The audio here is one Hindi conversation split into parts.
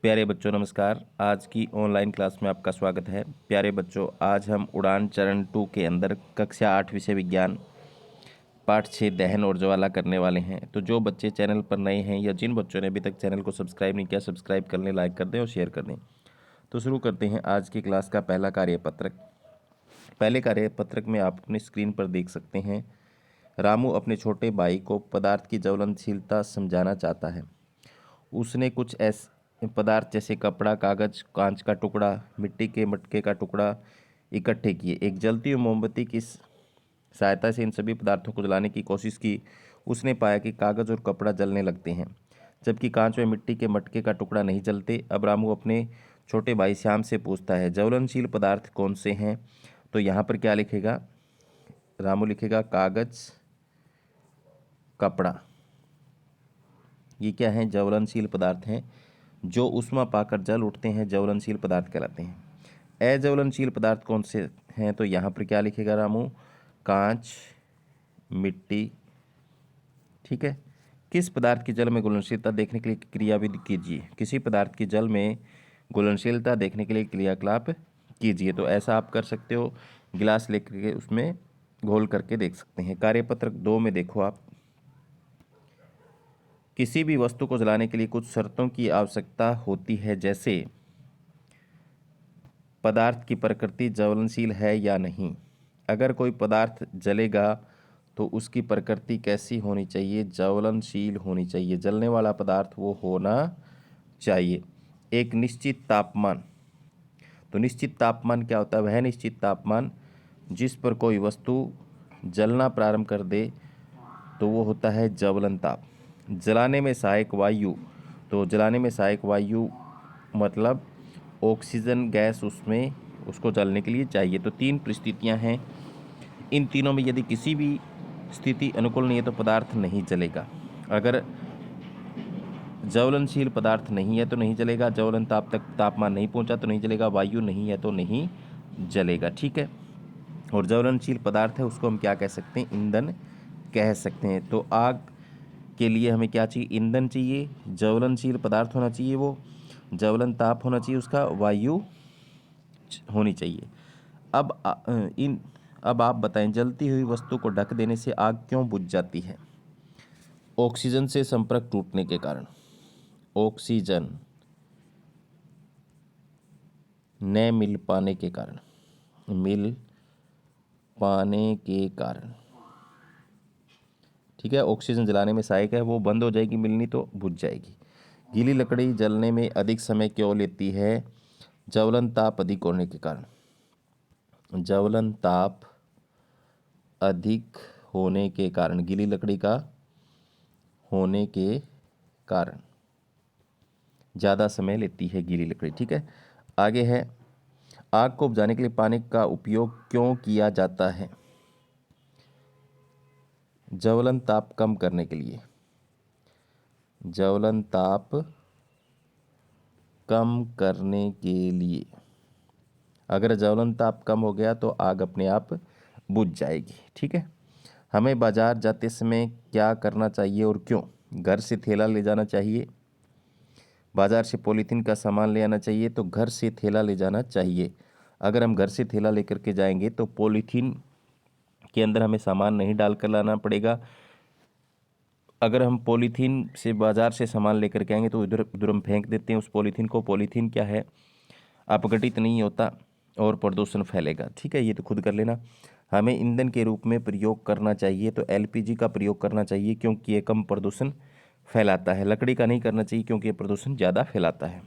प्यारे बच्चों नमस्कार। आज की ऑनलाइन क्लास में आपका स्वागत है। प्यारे बच्चों, आज हम उड़ान चरण 2 के अंदर कक्षा 8 विषय विज्ञान पाठ 6 दहन और ज्वाला करने वाले हैं। तो जो बच्चे चैनल पर नए हैं या जिन बच्चों ने अभी तक चैनल को सब्सक्राइब नहीं किया, सब्सक्राइब कर लें, लाइक कर दें और शेयर कर दें। तो शुरू करते हैं आज की क्लास का पहला कार्यपत्रक। पहले कार्यपत्रक में आप अपनी स्क्रीन पर देख सकते हैं, रामू अपने छोटे भाई को पदार्थ की ज्वलनशीलता समझाना चाहता है। उसने कुछ ऐसे पदार्थ जैसे कपड़ा, कागज, कांच का टुकड़ा, मिट्टी के मटके का टुकड़ा इकट्ठे किए। एक जलती हुई मोमबत्ती की सहायता से इन सभी पदार्थों को जलाने की कोशिश की। उसने पाया कि कागज और कपड़ा जलने लगते हैं, जबकि कांच व मिट्टी के मटके का टुकड़ा नहीं जलते। अब रामू अपने छोटे भाई श्याम से पूछता है, ज्वलनशील पदार्थ कौन से हैं? तो यहाँ पर क्या लिखेगा? रामू लिखेगा कागज, कपड़ा। ये क्या है? ज्वलनशील पदार्थ हैं जो ऊष्मा पाकर जल उठते हैं, ज्वलनशील पदार्थ कहलाते हैं। अज्वलनशील पदार्थ कौन से हैं? तो यहाँ पर क्या लिखेगा रामू? कांच, मिट्टी। ठीक है। किस पदार्थ की जल में घुलनशीलता देखने के लिए क्रियाविधि कीजिए। किसी पदार्थ की जल में घुलनशीलता देखने के लिए क्रियाकलाप कीजिए। तो ऐसा आप कर सकते हो, गिलास लेकर के उसमें घोल करके देख सकते हैं। कार्यपत्रक 2 में देखो आप, किसी भी वस्तु को जलाने के लिए कुछ शर्तों की आवश्यकता होती है, जैसे पदार्थ की प्रकृति ज्वलनशील है या नहीं। अगर कोई पदार्थ जलेगा तो उसकी प्रकृति कैसी होनी चाहिए? ज्वलनशील होनी चाहिए। जलने वाला पदार्थ वो होना चाहिए। एक निश्चित तापमान। तो निश्चित तापमान क्या होता है? वह निश्चित तापमान जिस पर कोई वस्तु जलना प्रारंभ कर दे तो वो होता है ज्वलन ताप। जलाने में सहायक वायु। तो जलाने में सहायक वायु मतलब ऑक्सीजन गैस उसमें उसको जलने के लिए चाहिए। तो 3 परिस्थितियां हैं। इन तीनों में यदि किसी भी स्थिति अनुकूल नहीं है तो पदार्थ नहीं जलेगा। अगर ज्वलनशील पदार्थ नहीं है तो नहीं जलेगा, ज्वलन ताप तक तापमान नहीं पहुंचा तो नहीं जलेगा, वायु नहीं है तो नहीं जलेगा। ठीक है। और ज्वलनशील पदार्थ है उसको हम क्या कह सकते हैं? ईंधन कह सकते हैं। तो आग के लिए हमें क्या चाहिए? ईंधन चाहिए, ज्वलनशील पदार्थ होना चाहिए, वो ज्वलन ताप होना चाहिए, उसका वायु होनी चाहिए। अब आप बताएं, जलती हुई वस्तु को ढक देने से आग क्यों बुझ जाती है? ऑक्सीजन से संपर्क टूटने के कारण। ऑक्सीजन न मिल पाने के कारण। ठीक है। ऑक्सीजन जलाने में सहायक है, वो बंद हो जाएगी मिलनी तो बुझ जाएगी। गीली लकड़ी जलने में अधिक समय क्यों लेती है? ज्वलन ताप अधिक होने के कारण। ज्वलन ताप अधिक होने के कारण, गीली लकड़ी का होने के कारण ज़्यादा समय लेती है गीली लकड़ी। ठीक है। आगे है, आग को बुझाने के लिए पानी का उपयोग क्यों किया जाता है? ज्वलन ताप कम करने के लिए। ज्वलन ताप कम करने के लिए। अगर ज्वलन ताप कम हो गया तो आग अपने आप बुझ जाएगी। ठीक है। हमें बाजार जाते समय क्या करना चाहिए और क्यों? घर से थैला ले जाना चाहिए, बाजार से पॉलीथीन का सामान ले आना चाहिए, तो घर से थैला ले जाना चाहिए। अगर हम घर से थैला लेकर के जाएंगे तो पॉलीथीन के अंदर हमें सामान नहीं डाल कर लाना पड़ेगा। अगर हम पॉलीथीन से बाजार से सामान लेकर के आएंगे तो इधर उधर हम फेंक देते हैं उस पॉलीथीन को। पॉलीथीन क्या है? अपघटित नहीं होता और प्रदूषण फैलेगा। ठीक है, ये तो खुद कर लेना। हमें ईंधन के रूप में प्रयोग करना चाहिए तो एलपीजी का प्रयोग करना चाहिए, क्योंकि ये कम प्रदूषण फैलाता है। लकड़ी का नहीं करना चाहिए क्योंकि ये प्रदूषण ज़्यादा फैलाता है।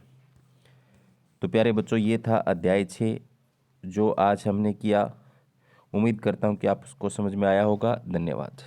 तो प्यारे बच्चों, ये था अध्याय 6 जो आज हमने किया। उम्मीद करता हूँ कि आप उसको समझ में आया होगा। धन्यवाद।